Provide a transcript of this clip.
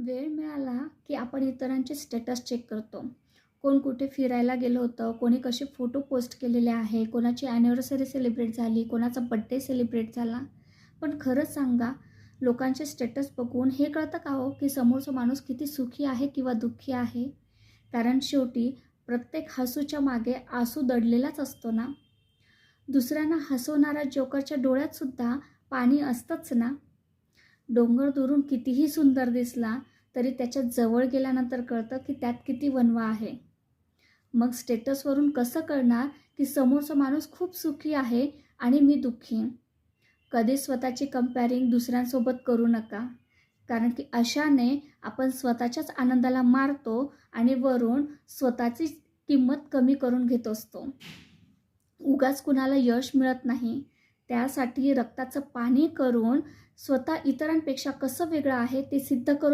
वेळ मिळाला की आपण इतरांचे स्टेटस चेक करतो. कोण कुठे फिरायला गेलं होतं, कोणी कसे फोटो पोस्ट केलेले आहे, कोणाची ॲनिव्हर्सरी सेलिब्रेट झाली, कोणाचा बड्डे सेलिब्रेट झाला. पण खरंच सांगा, लोकांचे स्टेटस बघून हे कळतं का हो की समोरचा माणूस किती सुखी आहे किंवा दुःखी आहे? कारण शेवटी प्रत्येक हसूच्या मागे आसू दडलेलाच असतो ना. दुसऱ्यांना हसवणाऱ्या जोकरच्या डोळ्यातसुद्धा पाणी असतंच ना. डोंगर दुरून कितीही सुंदर दिसला तरी त्याच्या जवळ गेल्यानंतर कळतं की त्यात किती वणवा आहे. मग स्टेटसवरून कसं कळणार की समोरचा माणूस खूप सुखी आहे आणि मी दुःखी? कधी स्वतःची कंपॅरिंग दुसऱ्यांसोबत करू नका, कारण की अशाने आपण स्वतःच्याच आनंदाला मारतो आणि वरून स्वतःची किंमत कमी करून घेत असतो. उगाच कुणाला यश मिळत नाही, त्यासाठी रक्ताचं पाणी करून स्वतः इतरांपेक्षा कसं वेगळं आहे ते सिद्ध करून